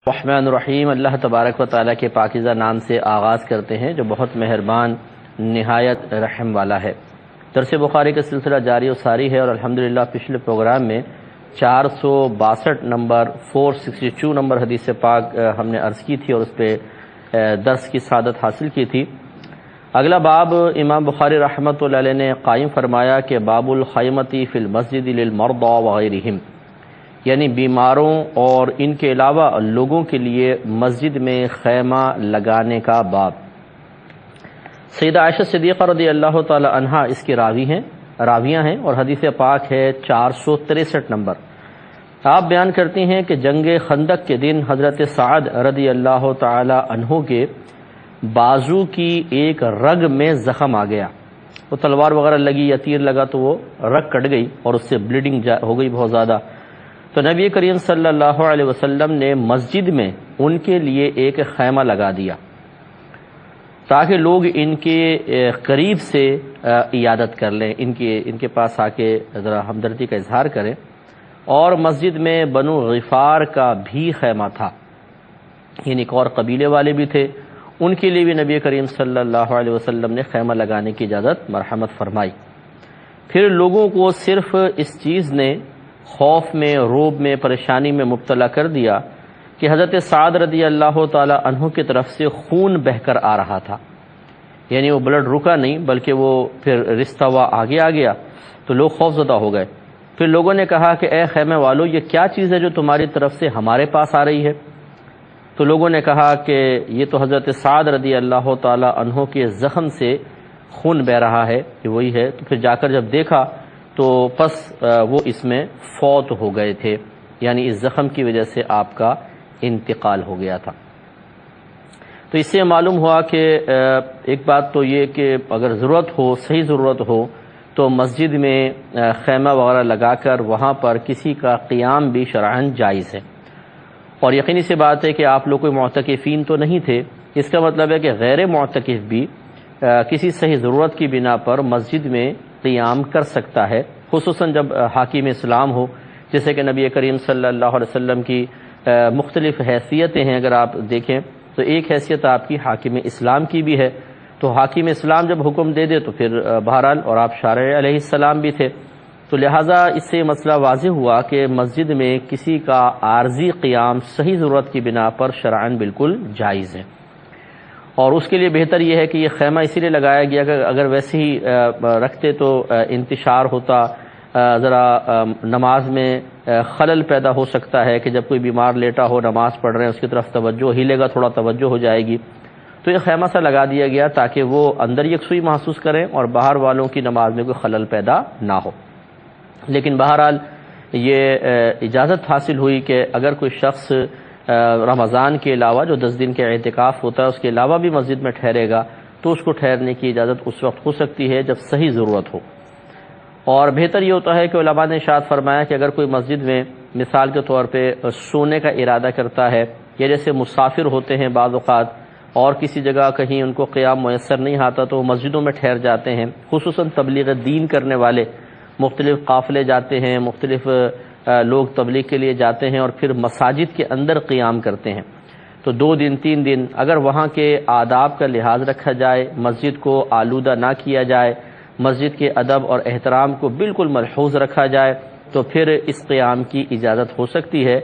الرحمن الرحیم۔ اللہ تبارک و تعالیٰ کے پاکیزہ نام سے آغاز کرتے ہیں جو بہت مہربان نہایت رحم والا ہے۔ درس بخاری کا سلسلہ جاری و ساری ہے اور الحمدللہ پچھلے پروگرام میں 462 نمبر 462 نمبر حدیث پاک ہم نے عرض کی تھی اور اس پہ درس کی سعادت حاصل کی تھی۔ اگلا باب امام بخاری رحمۃ اللہ علیہ نے قائم فرمایا کہ باب الخیمتی فی المسجد للمرضى وغیرہم، یعنی بیماروں اور ان کے علاوہ لوگوں کے لیے مسجد میں خیمہ لگانے کا باب۔ سیدہ عائشہ صدیقہ رضی اللہ تعالی عنہا اس کی راویاں ہیں اور حدیث پاک ہے 463 نمبر۔ آپ بیان کرتی ہیں کہ جنگ خندق کے دن حضرت سعد رضی اللہ تعالی عنہ کے بازو کی ایک رگ میں زخم آ گیا، وہ تلوار وغیرہ لگی یا تیر لگا تو وہ رگ کٹ گئی اور اس سے بلیڈنگ ہو گئی بہت زیادہ۔ تو نبی کریم صلی اللہ علیہ وسلم نے مسجد میں ان کے لیے ایک خیمہ لگا دیا تاکہ لوگ ان کے قریب سے عیادت کر لیں، ان کے پاس آ کے ذرا ہمدردی کا اظہار کریں۔ اور مسجد میں بنو غفار کا بھی خیمہ تھا، یعنی ایک اور قبیلے والے بھی تھے، ان کے لیے بھی نبی کریم صلی اللہ علیہ وسلم نے خیمہ لگانے کی اجازت مرحمت فرمائی۔ پھر لوگوں کو صرف اس چیز نے خوف میں، روب میں، پریشانی میں مبتلا کر دیا کہ حضرت سعد رضی اللہ تعالی عنہ کی طرف سے خون بہہ کر آ رہا تھا، یعنی وہ بلڈ رکا نہیں بلکہ وہ پھر رشتہ ہوا آگے آ گیا، تو لوگ خوف زدہ ہو گئے۔ پھر لوگوں نے کہا کہ اے خیمے والو، یہ کیا چیز ہے جو تمہاری طرف سے ہمارے پاس آ رہی ہے؟ تو لوگوں نے کہا کہ یہ تو حضرت سعد رضی اللہ تعالی عنہ کے زخم سے خون بہہ رہا ہے، یہ وہی ہے۔ تو پھر جا کر جب دیکھا تو پس وہ اس میں فوت ہو گئے تھے، یعنی اس زخم کی وجہ سے آپ کا انتقال ہو گیا تھا۔ تو اس سے معلوم ہوا کہ ایک بات تو یہ کہ اگر ضرورت ہو، صحیح ضرورت ہو، تو مسجد میں خیمہ وغیرہ لگا کر وہاں پر کسی کا قیام بھی شرعاً جائز ہے۔ اور یقینی سی بات ہے کہ آپ لوگ کوئی معتکفین تو نہیں تھے، اس کا مطلب ہے کہ غیر معتکف بھی کسی صحیح ضرورت کی بنا پر مسجد میں قیام کر سکتا ہے، خصوصاً جب حاکم اسلام ہو، جیسے کہ نبی کریم صلی اللہ علیہ وسلم کی مختلف حیثیتیں ہیں۔ اگر آپ دیکھیں تو ایک حیثیت آپ کی حاکم اسلام کی بھی ہے، تو حاکم اسلام جب حکم دے دے تو پھر بہرحال، اور آپ شارع علیہ السلام بھی تھے، تو لہٰذا اس سے مسئلہ واضح ہوا کہ مسجد میں کسی کا عارضی قیام صحیح ضرورت کی بنا پر شرعاً بالکل جائز ہے۔ اور اس کے لیے بہتر یہ ہے کہ یہ خیمہ اسی لیے لگایا گیا کہ اگر ویسے ہی رکھتے تو انتشار ہوتا، ذرا نماز میں خلل پیدا ہو سکتا ہے کہ جب کوئی بیمار لیٹا ہو، نماز پڑھ رہے ہیں، اس کی طرف توجہ ہلے گا، تھوڑا توجہ ہو جائے گی، تو یہ خیمہ سا لگا دیا گیا تاکہ وہ اندر یکسوئی محسوس کریں اور باہر والوں کی نماز میں کوئی خلل پیدا نہ ہو۔ لیکن بہرحال یہ اجازت حاصل ہوئی کہ اگر کوئی شخص رمضان کے علاوہ جو 10 دن کے اعتکاف ہوتا ہے اس کے علاوہ بھی مسجد میں ٹھہرے گا تو اس کو ٹھہرنے کی اجازت اس وقت ہو سکتی ہے جب صحیح ضرورت ہو۔ اور بہتر یہ ہوتا ہے کہ علماء نے ارشاد فرمایا کہ اگر کوئی مسجد میں مثال کے طور پہ سونے کا ارادہ کرتا ہے، یا جیسے مسافر ہوتے ہیں بعض اوقات اور کسی جگہ کہیں ان کو قیام میسر نہیں آتا تو وہ مسجدوں میں ٹھہر جاتے ہیں، خصوصاً تبلیغ دین کرنے والے مختلف قافلے جاتے ہیں، مختلف لوگ تبلیغ کے لیے جاتے ہیں اور پھر مساجد کے اندر قیام کرتے ہیں، تو 2 دن 3 دن اگر وہاں کے آداب کا لحاظ رکھا جائے، مسجد کو آلودہ نہ کیا جائے، مسجد کے ادب اور احترام کو بالکل ملحوظ رکھا جائے تو پھر اس قیام کی اجازت ہو سکتی ہے۔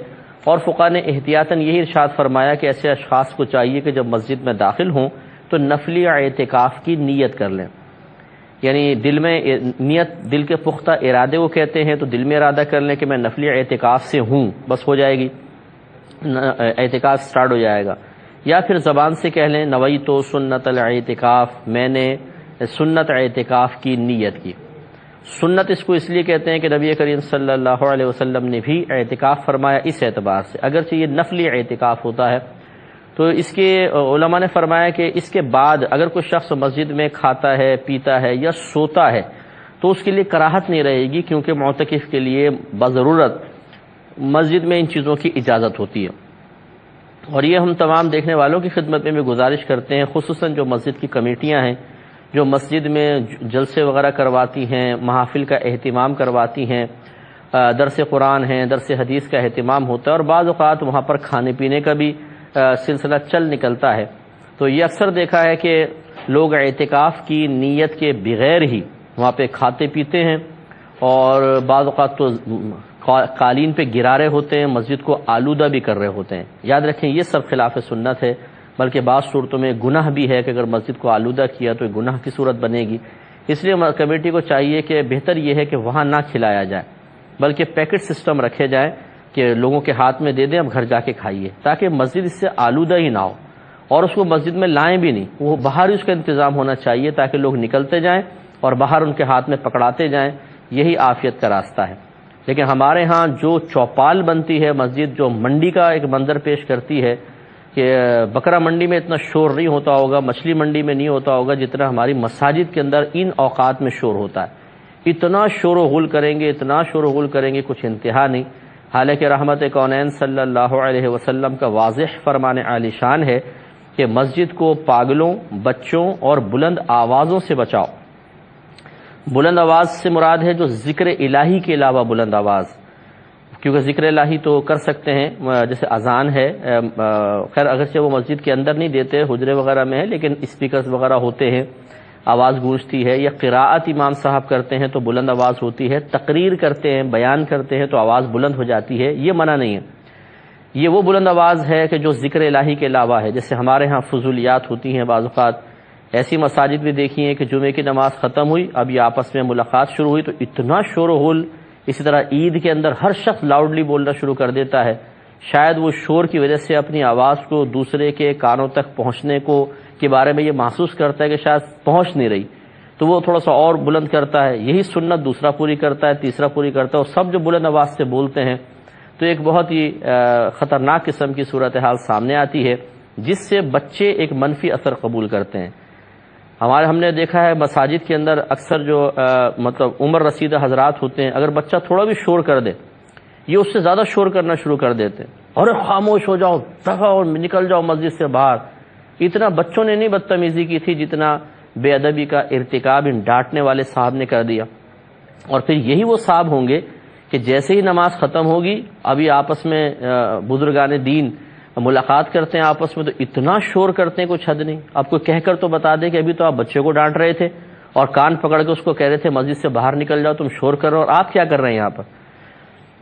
اور فقہاء نے احتیاطاً یہی ارشاد فرمایا کہ ایسے اشخاص کو چاہیے کہ جب مسجد میں داخل ہوں تو نفلی اعتکاف کی نیت کر لیں، یعنی دل میں نیت، دل کے پختہ ارادے وہ کہتے ہیں، تو دل میں ارادہ کر لیں کہ میں نفلی اعتکاف سے ہوں، بس ہو جائے گی، اعتکاف سٹارٹ ہو جائے گا۔ یا پھر زبان سے کہہ لیں نویت سنت الاعتکاف، میں نے سنت اعتکاف کی نیت کی۔ سنت اس کو اس لیے کہتے ہیں کہ نبی کریم صلی اللہ علیہ وسلم نے بھی اعتکاف فرمایا اس اعتبار سے، اگرچہ یہ نفلی اعتکاف ہوتا ہے۔ تو اس کے علماء نے فرمایا کہ اس کے بعد اگر کوئی شخص مسجد میں کھاتا ہے، پیتا ہے یا سوتا ہے تو اس کے لیے کراہت نہیں رہے گی، کیونکہ معتکف کے لیے بضرورت مسجد میں ان چیزوں کی اجازت ہوتی ہے۔ اور یہ ہم تمام دیکھنے والوں کی خدمت میں بھی گزارش کرتے ہیں، خصوصاً جو مسجد کی کمیٹیاں ہیں، جو مسجد میں جلسے وغیرہ کرواتی ہیں، محافل کا اہتمام کرواتی ہیں، درس قرآن ہیں، درس حدیث کا اہتمام ہوتا ہے، اور بعض اوقات وہاں پر کھانے پینے کا بھی سلسلہ چل نکلتا ہے۔ تو یہ اکثر دیکھا ہے کہ لوگ اعتکاف کی نیت کے بغیر ہی وہاں پہ کھاتے پیتے ہیں، اور بعض اوقات تو قالین پہ گرا رہے ہوتے ہیں، مسجد کو آلودہ بھی کر رہے ہوتے ہیں۔ یاد رکھیں یہ سب خلاف سنت ہے، بلکہ بعض صورتوں میں گناہ بھی ہے کہ اگر مسجد کو آلودہ کیا تو گناہ کی صورت بنے گی۔ اس لیے کمیٹی کو چاہیے کہ بہتر یہ ہے کہ وہاں نہ کھلایا جائے، بلکہ پیکٹ سسٹم رکھے جائیں کہ لوگوں کے ہاتھ میں دے دیں، اب گھر جا کے کھائیے، تاکہ مسجد اس سے آلودہ ہی نہ ہو، اور اس کو مسجد میں لائیں بھی نہیں، وہ باہر ہی اس کا انتظام ہونا چاہیے تاکہ لوگ نکلتے جائیں اور باہر ان کے ہاتھ میں پکڑاتے جائیں، یہی عافیت کا راستہ ہے۔ لیکن ہمارے ہاں جو چوپال بنتی ہے مسجد، جو منڈی کا ایک منظر پیش کرتی ہے کہ بکرا منڈی میں اتنا شور نہیں ہوتا ہوگا، مچھلی منڈی میں نہیں ہوتا ہوگا جتنا ہماری مساجد کے اندر ان اوقات میں شور ہوتا ہے۔ اتنا شور و غل کریں گے، اتنا شور و غل کریں گے، کچھ انتہا نہیں۔ حالانکہ رحمت کونین صلی اللہ علیہ وسلم کا واضح فرمان عالی شان ہے کہ مسجد کو پاگلوں، بچوں اور بلند آوازوں سے بچاؤ۔ بلند آواز سے مراد ہے جو ذکر الہی کے علاوہ بلند آواز، کیونکہ ذکر الہی تو کر سکتے ہیں، جیسے اذان ہے، خیر اگرچہ وہ مسجد کے اندر نہیں دیتے، حجرے وغیرہ میں ہے، لیکن اسپیکرز وغیرہ ہوتے ہیں، آواز گونجتی ہے، یا قراءت امام صاحب کرتے ہیں تو بلند آواز ہوتی ہے، تقریر کرتے ہیں، بیان کرتے ہیں تو آواز بلند ہو جاتی ہے، یہ منع نہیں ہے۔ یہ وہ بلند آواز ہے کہ جو ذکر الہی کے علاوہ ہے، جیسے ہمارے ہاں فضولیات ہوتی ہیں، بعض اوقات ایسی مساجد بھی دیکھی ہیں کہ جمعے کی نماز ختم ہوئی، اب یہ آپس میں ملاقات شروع ہوئی تو اتنا شور و غل، اسی طرح عید کے اندر ہر شخص لاؤڈلی بولنا شروع کر دیتا ہے، شاید وہ شور کی وجہ سے اپنی آواز کو دوسرے کے کانوں تک پہنچنے کو کے بارے میں یہ محسوس کرتا ہے کہ شاید پہنچ نہیں رہی، تو وہ تھوڑا سا اور بلند کرتا ہے، یہی سنت دوسرا پوری کرتا ہے، تیسرا پوری کرتا ہے، اور سب جو بلند آواز سے بولتے ہیں تو ایک بہت ہی خطرناک قسم کی صورتحال سامنے آتی ہے، جس سے بچے ایک منفی اثر قبول کرتے ہیں۔ ہم نے دیکھا ہے مساجد کے اندر اکثر جو مطلب عمر رسیدہ حضرات ہوتے ہیں، اگر بچہ تھوڑا بھی شور کر دے یہ اس سے زیادہ شور کرنا شروع کر دیتے ہیں، اور خاموش ہو جاؤ، دفعہ اور نکل جاؤ مسجد سے باہر۔ اتنا بچوں نے نہیں بدتمیزی کی تھی جتنا بے ادبی کا ارتکاب ان ڈانٹنے والے صاحب نے کر دیا۔ اور پھر یہی وہ صاحب ہوں گے کہ جیسے ہی نماز ختم ہوگی، ابھی آپس میں بزرگان دین ملاقات کرتے ہیں آپس میں تو اتنا شور کرتے ہیں کچھ حد نہیں۔ آپ کو کہہ کر تو بتا دیں کہ ابھی تو آپ بچے کو ڈانٹ رہے تھے اور کان پکڑ کے اس کو کہہ رہے تھے مسجد سے باہر نکل جاؤ، تم شور کر رہے ہو اور آپ کیا کر رہے ہیں یہاں پر۔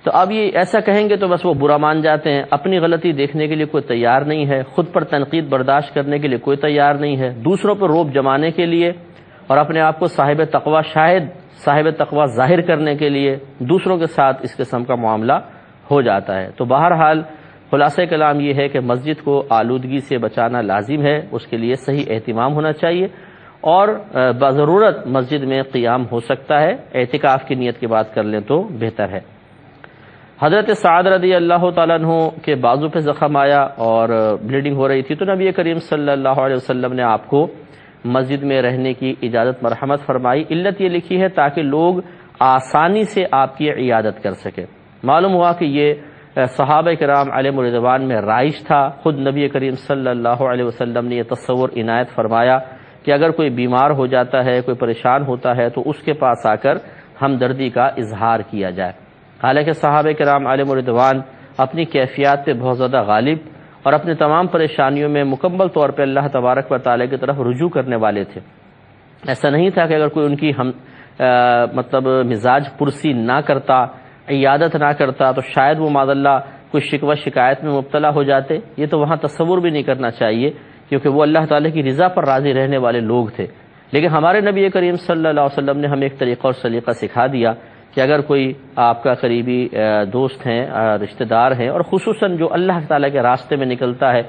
تو اب یہ ایسا کہیں گے تو بس وہ برا مان جاتے ہیں، اپنی غلطی دیکھنے کے لیے کوئی تیار نہیں ہے، خود پر تنقید برداشت کرنے کے لیے کوئی تیار نہیں ہے، دوسروں پر روب جمانے کے لیے اور اپنے آپ کو صاحب تقوی، شاید صاحب تقوی ظاہر کرنے کے لیے دوسروں کے ساتھ اس قسم کا معاملہ ہو جاتا ہے۔ تو بہرحال خلاصہ کلام یہ ہے کہ مسجد کو آلودگی سے بچانا لازم ہے، اس کے لیے صحیح اہتمام ہونا چاہیے، اور بضرورت مسجد میں قیام ہو سکتا ہے، اعتکاف کی نیت کی بات کر لیں تو بہتر ہے۔ حضرت سعد رضی اللہ تعالیٰ عنہ کے بازو پہ زخم آیا اور بلیڈنگ ہو رہی تھی، تو نبی کریم صلی اللہ علیہ وسلم نے آپ کو مسجد میں رہنے کی اجازت مرحمت فرمائی۔ علت یہ لکھی ہے تاکہ لوگ آسانی سے آپ کی عیادت کر سکے۔ معلوم ہوا کہ یہ صحابہ کرام علیہم رضوان میں رائج تھا، خود نبی کریم صلی اللہ علیہ وسلم نے یہ تصور عنایت فرمایا کہ اگر کوئی بیمار ہو جاتا ہے، کوئی پریشان ہوتا ہے تو اس کے پاس آ کر ہمدردی کا اظہار کیا جائے۔ حالانکہ صحابہ کرام علیہم رضوان اپنی کیفیات پہ بہت زیادہ غالب اور اپنے تمام پریشانیوں میں مکمل طور پہ اللہ تبارک و تعالیٰ کی طرف رجوع کرنے والے تھے۔ ایسا نہیں تھا کہ اگر کوئی ان کی مطلب مزاج پرسی نہ کرتا، عیادت نہ کرتا تو شاید وہ معاذ اللہ کوئی شکوہ شکایت میں مبتلا ہو جاتے، یہ تو وہاں تصور بھی نہیں کرنا چاہیے، کیونکہ وہ اللہ تعالیٰ کی رضا پر راضی رہنے والے لوگ تھے۔ لیکن ہمارے نبی کریم صلی اللہ علیہ وسلم نے ہمیں ایک طریقہ اور سلیقہ سکھا دیا کہ اگر کوئی آپ کا قریبی دوست ہیں، رشتہ دار ہیں، اور خصوصاً جو اللہ تعالیٰ کے راستے میں نکلتا ہے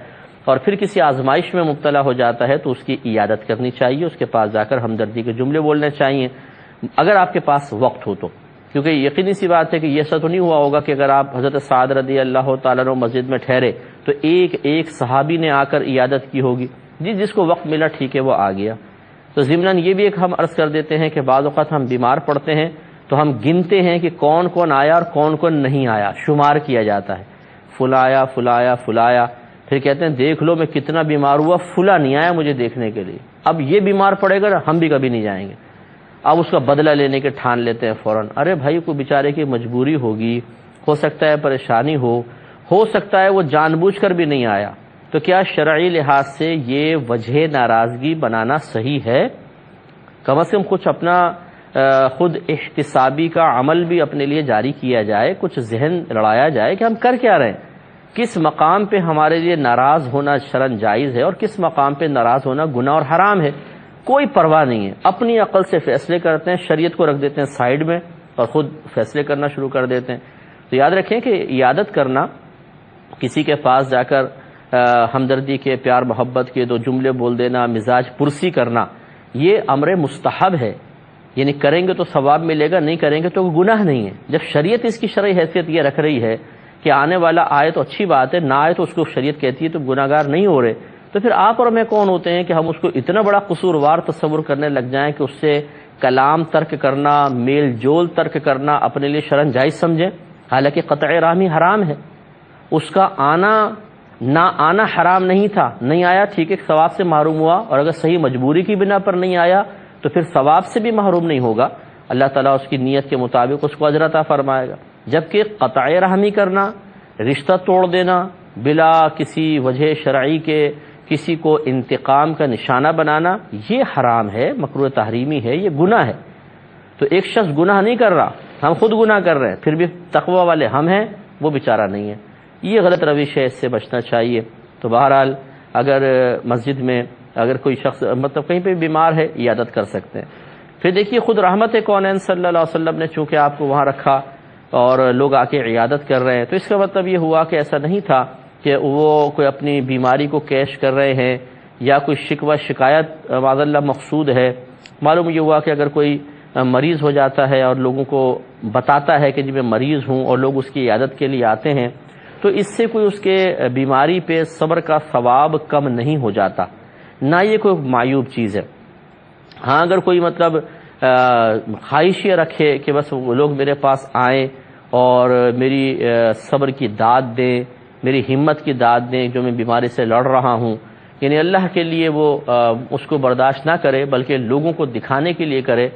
اور پھر کسی آزمائش میں مبتلا ہو جاتا ہے تو اس کی عیادت کرنی چاہیے، اس کے پاس جا کر ہمدردی کے جملے بولنے چاہیے اگر آپ کے پاس وقت ہو تو، کیونکہ یقینی سی بات ہے کہ یہ ایسا تو نہیں ہوا ہوگا کہ اگر آپ حضرت سعد رضی اللہ تعالیٰ عنہ مسجد میں ٹھہرے تو ایک صحابی نے آ کر عیادت کی ہوگی، جس کو وقت ملا ٹھیک ہے وہ آ گیا۔ تو ضمناً یہ بھی ایک ہم عرض کر دیتے ہیں کہ بعض اوقات ہم بیمار پڑتے ہیں تو ہم گنتے ہیں کہ کون کون آیا اور کون کون نہیں آیا، شمار کیا جاتا ہے، فلاں آیا فلاں آیا فلاں آیا، پھر کہتے ہیں دیکھ لو میں کتنا بیمار ہوا، فلاں نہیں آیا مجھے دیکھنے کے لیے، اب یہ بیمار پڑے گا ہم بھی کبھی نہیں جائیں گے۔ اب اس کا بدلہ لینے کے ٹھان لیتے ہیں فوراً. ارے بھائی کوئی بیچارے کی مجبوری ہوگی، ہو سکتا ہے پریشانی ہو سکتا ہے وہ جان بوجھ کر بھی نہیں آیا، تو کیا شرعی لحاظ سے یہ وجہ ناراضگی بنانا صحیح ہے؟ کم از کم کچھ اپنا خود احتسابی کا عمل بھی اپنے لیے جاری کیا جائے، کچھ ذہن لڑایا جائے کہ ہم کر کیا رہے ہیں، کس مقام پہ ہمارے لیے ناراض ہونا شرعاً جائز ہے اور کس مقام پہ ناراض ہونا گناہ اور حرام ہے. کوئی پرواہ نہیں ہے، اپنی عقل سے فیصلے کرتے ہیں، شریعت کو رکھ دیتے ہیں سائیڈ میں اور خود فیصلے کرنا شروع کر دیتے ہیں. تو یاد رکھیں کہ عیادت کرنا، کسی کے پاس جا کر ہمدردی کے، پیار محبت کے 2 جملے بول دینا، مزاج پرسی کرنا، یہ امر مستحب ہے. یعنی کریں گے تو ثواب ملے گا، نہیں کریں گے تو گناہ نہیں ہے. جب شریعت اس کی شرعی حیثیت یہ رکھ رہی ہے کہ آنے والا آئے تو اچھی بات ہے، نہ آئے تو اس کو شریعت کہتی ہے تو گناہگار نہیں ہو رہے، تو پھر آپ اور میں کون ہوتے ہیں کہ ہم اس کو اتنا بڑا قصوروار تصور کرنے لگ جائیں کہ اس سے کلام ترک کرنا، میل جول ترک کرنا اپنے لیے شرعاً جائز سمجھیں. حالانکہ قطع رحمی حرام ہے، اس کا آنا نہ آنا حرام نہیں تھا، نہیں آیا ٹھیک ہے، ثواب سے محروم ہوا، اور اگر صحیح مجبوری کی بنا پر نہیں آیا تو پھر ثواب سے بھی محروم نہیں ہوگا. اللہ تعالیٰ اس کی نیت کے مطابق اس کو اجر عطا فرمائے گا. جبکہ قطع رحمی کرنا، رشتہ توڑ دینا بلا کسی وجہ شرعی کے، کسی کو انتقام کا نشانہ بنانا، یہ حرام ہے، مکروہ تحریمی ہے، یہ گناہ ہے. تو ایک شخص گناہ نہیں کر رہا، ہم خود گناہ کر رہے ہیں، پھر بھی تقوی والے ہم ہیں، وہ بیچارہ نہیں ہے. یہ غلط روش ہے، اس سے بچنا چاہیے. تو بہرحال اگر مسجد میں اگر کوئی شخص مطلب کہیں پہ بیمار ہے، عیادت کر سکتے ہیں. پھر دیکھیے خود رحمت کونین صلی اللہ علیہ وسلم نے چونکہ آپ کو وہاں رکھا اور لوگ آ کے عیادت کر رہے ہیں، تو اس کا مطلب یہ ہوا کہ ایسا نہیں تھا کہ وہ کوئی اپنی بیماری کو کیش کر رہے ہیں یا کوئی شکوہ شکایت معاذ اللہ مقصود ہے. معلوم یہ ہوا کہ اگر کوئی مریض ہو جاتا ہے اور لوگوں کو بتاتا ہے کہ جی میں مریض ہوں اور لوگ اس کی عیادت کے لیے آتے ہیں، تو اس سے کوئی اس کے بیماری پہ صبر کا ثواب کم نہیں ہو جاتا، نہ یہ کوئی معیوب چیز ہے. ہاں اگر کوئی مطلب خواہش یہ رکھے کہ بس وہ لوگ میرے پاس آئیں اور میری صبر کی داد دیں، میری ہمت کی داد دیں جو میں بیماری سے لڑ رہا ہوں، یعنی اللہ کے لیے وہ اس کو برداشت نہ کرے بلکہ لوگوں کو دکھانے کے لیے کرے،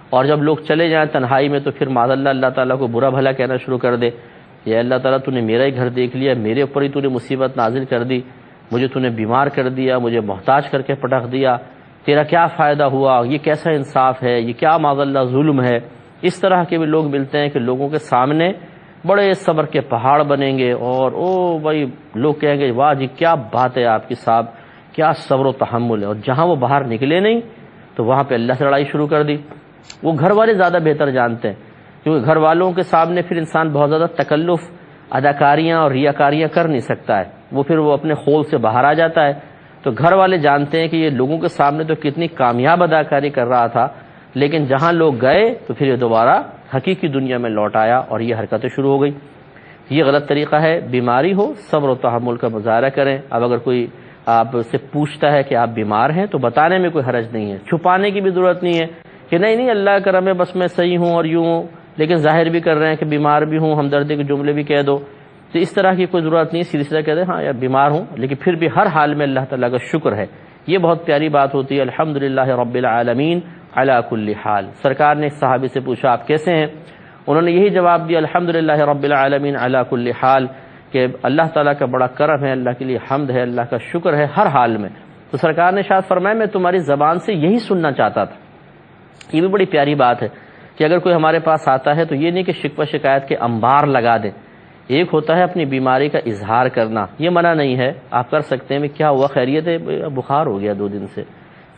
اور جب لوگ چلے جائیں تنہائی میں تو پھر معاذ اللہ اللہ تعالیٰ کو برا بھلا کہنا شروع کر دے. یا اللہ تعالیٰ تو نے میرا ہی گھر دیکھ لیا، میرے اوپر ہی تو نے مصیبت نازل کر دی، مجھے تو نے بیمار کر دیا، مجھے محتاج کر کے پٹخ دیا، تیرا کیا فائدہ ہوا، یہ کیسا انصاف ہے، یہ کیا معاذ اللہ ظلم ہے. اس طرح کے بھی لوگ ملتے ہیں کہ لوگوں کے سامنے بڑے صبر کے پہاڑ بنیں گے اور بھائی لوگ کہیں گے واہ جی کیا بات ہے آپ کی صاحب، کیا صبر و تحمل ہے. اور جہاں وہ باہر نکلے نہیں تو وہاں پہ اللہ سے لڑائی شروع کر دی. وہ گھر والے زیادہ بہتر جانتے ہیں، کیونکہ گھر والوں کے سامنے پھر انسان بہت زیادہ تکلف، اداکاریاں اور ریاکاریاں کر نہیں سکتا ہے، وہ اپنے خول سے باہر آ جاتا ہے. تو گھر والے جانتے ہیں کہ یہ لوگوں کے سامنے تو کتنی کامیاب اداکاری کر رہا تھا، لیکن جہاں لوگ گئے تو پھر یہ دوبارہ حقیقی دنیا میں لوٹ آیا اور یہ حرکتیں شروع ہو گئی. یہ غلط طریقہ ہے. بیماری ہو صبر و تحمل کا مظاہرہ کریں. اب اگر کوئی آپ سے پوچھتا ہے کہ آپ بیمار ہیں تو بتانے میں کوئی حرج نہیں ہے، چھپانے کی بھی ضرورت نہیں ہے کہ نہیں اللہ کا کرم ہے بس میں صحیح ہوں اور یوں ہوں، لیکن ظاہر بھی کر رہے ہیں کہ بیمار بھی ہوں، ہمدردی کے جملے بھی کہہ دو. تو اس طرح کی کوئی ضرورت نہیں، سیدھی سیدھا کہہ دیں ہاں یار بیمار ہوں لیکن پھر بھی ہر حال میں اللہ تعالیٰ کا شکر ہے. یہ بہت پیاری بات ہوتی ہے. الحمدللہ رب العالمین علی کل حال. سرکار نے ایک صحابی سے پوچھا آپ کیسے ہیں؟ انہوں نے یہی جواب دیا الحمدللہ رب العالمین علی کل حال، کہ اللہ تعالیٰ کا بڑا کرم ہے، اللہ کے لیے حمد ہے، اللہ کا شکر ہے ہر حال میں. تو سرکار نے ارشاد فرمایا میں تمہاری زبان سے یہی سننا چاہتا تھا. یہ بھی بڑی پیاری بات ہے کہ اگر کوئی ہمارے پاس آتا ہے تو یہ نہیں کہ شکوہ شکایت کے انبار لگا دیں. ایک ہوتا ہے اپنی بیماری کا اظہار کرنا، یہ منع نہیں ہے، آپ کر سکتے ہیں. کیا ہوا خیریت ہے؟ بخار ہو گیا 2 دن سے،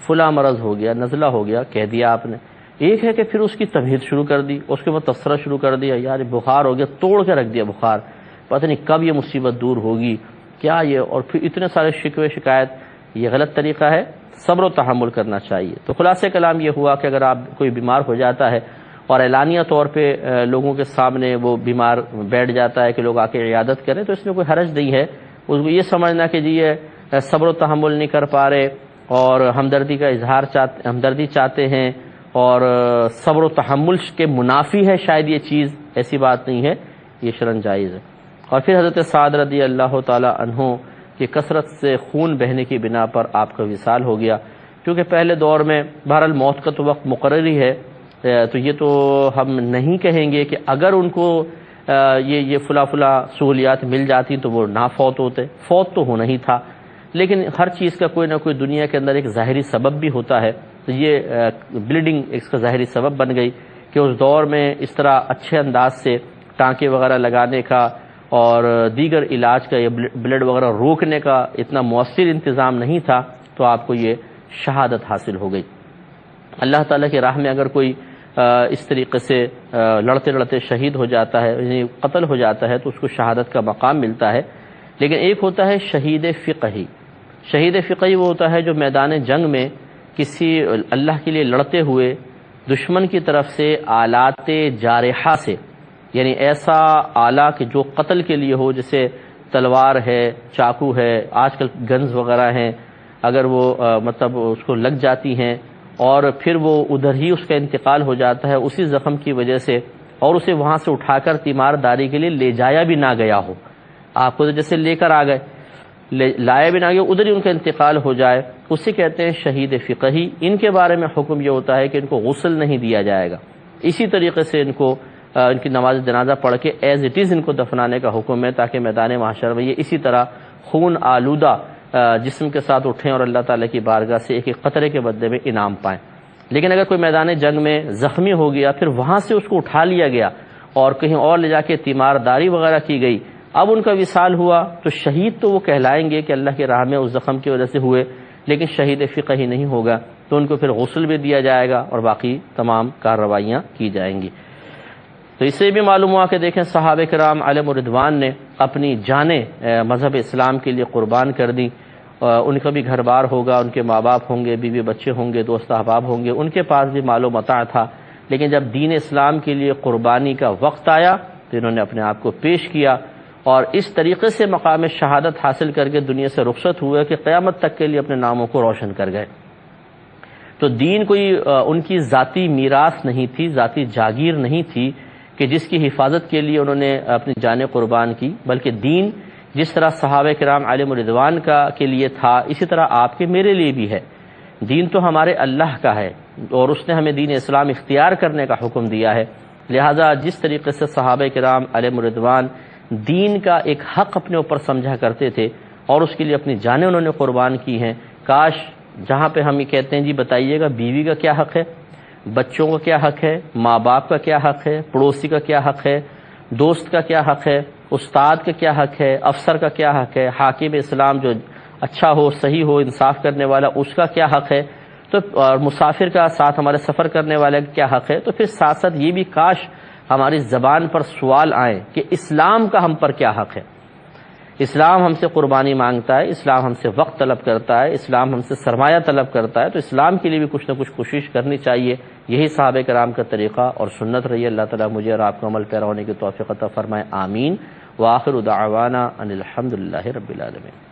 فلاں مرض ہو گیا، نزلہ ہو گیا، کہہ دیا آپ نے. ایک ہے کہ پھر اس کی تمہید شروع کر دی، اس کے بعد تبصرہ شروع کر دیا یار بخار ہو گیا، توڑ کے رکھ دیا بخار، پتہ نہیں کب یہ مصیبت دور ہوگی کیا یہ، اور پھر اتنے سارے شکوے شکایت. یہ غلط طریقہ ہے. صبر و تحمل کرنا چاہیے. تو خلاصہ کلام یہ ہوا کہ اگر آپ کوئی بیمار ہو جاتا ہے اور اعلانیہ طور پہ لوگوں کے سامنے وہ بیمار بیٹھ جاتا ہے کہ لوگ آ کے عیادت کریں تو اس میں کوئی حرج نہیں ہے. اس کو یہ سمجھنا کہ جی یہ صبر و تحمل نہیں کر پا رہے اور ہمدردی کا اظہار ہمدردی چاہتے ہیں اور صبر و تحمل کے منافی ہے شاید یہ چیز، ایسی بات نہیں ہے، یہ شرعاً جائز ہے. اور پھر حضرت سعد رضی اللہ تعالی عنہ کہ کثرت سے خون بہنے کی بنا پر آپ کا وصال ہو گیا. کیونکہ پہلے دور میں بہرحال موت کا تو وقت مقرر ہی ہے، تو یہ تو ہم نہیں کہیں گے کہ اگر ان کو یہ فلاں سہولیات مل جاتی تو وہ نہ فوت ہوتے، فوت تو ہونا ہی تھا، لیکن ہر چیز کا کوئی نہ کوئی دنیا کے اندر ایک ظاہری سبب بھی ہوتا ہے۔ تو یہ بلیڈنگ اس کا ظاہری سبب بن گئی کہ اس دور میں اس طرح اچھے انداز سے ٹانکے وغیرہ لگانے کا اور دیگر علاج کا یا بلڈ وغیرہ روکنے کا اتنا مؤثر انتظام نہیں تھا، تو آپ کو یہ شہادت حاصل ہو گئی۔ اللہ تعالیٰ کی راہ میں اگر کوئی اس طریقے سے لڑتے لڑتے شہید ہو جاتا ہے، یعنی قتل ہو جاتا ہے، تو اس کو شہادت کا مقام ملتا ہے۔ لیکن ایک ہوتا ہے شہید فقہی۔ شہید فقہی وہ ہوتا ہے جو میدان جنگ میں کسی اللہ کے لیے لڑتے ہوئے دشمن کی طرف سے آلات جارحہ سے، یعنی ایسا آلہ کہ جو قتل کے لیے ہو، جیسے تلوار ہے، چاقو ہے، آج کل گنز وغیرہ ہیں، اگر وہ مطلب اس کو لگ جاتی ہیں اور پھر وہ ادھر ہی اس کا انتقال ہو جاتا ہے اسی زخم کی وجہ سے، اور اسے وہاں سے اٹھا کر تیمار داری کے لیے لے جایا بھی نہ گیا ہو، آپ کو جیسے لے کر آ گئے، لایا بھی نہ گیا، ادھر ہی ان کا انتقال ہو جائے، اسے کہتے ہیں شہید فقہی۔ ان کے بارے میں حکم یہ ہوتا ہے کہ ان کو غسل نہیں دیا جائے گا، اسی طریقے سے ان کو ان کی نماز جنازہ پڑھ کے ایز اٹ از ان کو دفنانے کا حکم ہے، تاکہ میدان محشر میں یہ اسی طرح خون آلودہ جسم کے ساتھ اٹھیں اور اللہ تعالیٰ کی بارگاہ سے ایک ایک قطرے کے بدلے میں انعام پائیں۔ لیکن اگر کوئی میدان جنگ میں زخمی ہو گیا، پھر وہاں سے اس کو اٹھا لیا گیا اور کہیں اور لے جا کے تیمار داری وغیرہ کی گئی، اب ان کا وصال ہوا، تو شہید تو وہ کہلائیں گے کہ اللہ کی راہ میں اس زخم کی وجہ سے ہوئے، لیکن شہید فقہی نہیں ہوگا، تو ان کو پھر غسل بھی دیا جائے گا اور باقی تمام کارروائیاں کی جائیں گی۔ تو اس سے بھی معلوم ہوا کہ دیکھیں صحابہ کرام علیہم الرضوان نے اپنی جانیں مذہب اسلام کے لیے قربان کر دیں۔ ان کا بھی گھر بار ہوگا، ان کے ماں باپ ہوں گے، بیوی بچے ہوں گے، دوست احباب ہوں گے، ان کے پاس بھی مال و متاع تھا، لیکن جب دین اسلام کے لیے قربانی کا وقت آیا تو انہوں نے اپنے آپ کو پیش کیا اور اس طریقے سے مقام شہادت حاصل کر کے دنیا سے رخصت ہوئے کہ قیامت تک کے لیے اپنے ناموں کو روشن کر گئے۔ تو دین کوئی ان کی ذاتی میراث نہیں تھی، ذاتی جاگیر نہیں تھی کہ جس کی حفاظت کے لیے انہوں نے اپنی جانیں قربان کی، بلکہ دین جس طرح صحابہ کرام علیہم الرضوان کے لیے تھا، اسی طرح آپ کے میرے لیے بھی ہے۔ دین تو ہمارے اللہ کا ہے اور اس نے ہمیں دین اسلام اختیار کرنے کا حکم دیا ہے، لہذا جس طریقے سے صحابہ کرام علیہم الرضوان دین کا ایک حق اپنے اوپر سمجھا کرتے تھے اور اس کے لیے اپنی جانیں انہوں نے قربان کی ہیں، کاش جہاں پہ ہم یہ کہتے ہیں جی بتائیے گا بیوی کا کیا حق ہے، بچوں کا کیا حق ہے، ماں باپ کا کیا حق ہے، پڑوسی کا کیا حق ہے، دوست کا کیا حق ہے، استاد کا کیا حق ہے، افسر کا کیا حق ہے، حاکم اسلام جو اچھا ہو، صحیح ہو، انصاف کرنے والا، اس کا کیا حق ہے، تو اور مسافر کا ساتھ ہمارے سفر کرنے والے کا کیا حق ہے، تو پھر ساتھ ساتھ یہ بھی کاش ہماری زبان پر سوال آئیں کہ اسلام کا ہم پر کیا حق ہے۔ اسلام ہم سے قربانی مانگتا ہے، اسلام ہم سے وقت طلب کرتا ہے، اسلام ہم سے سرمایہ طلب کرتا ہے، تو اسلام کے لیے بھی کچھ نہ کچھ کوشش کرنی چاہیے۔ یہی صحابہ کرام کا طریقہ اور سنت رہی ہے۔ اللہ تعالیٰ مجھے اور آپ کو عمل پیرا ہونے کی توفیق عطا فرمائے، آمین۔ وآخر دعوانا ان الحمد للہ رب العالمین۔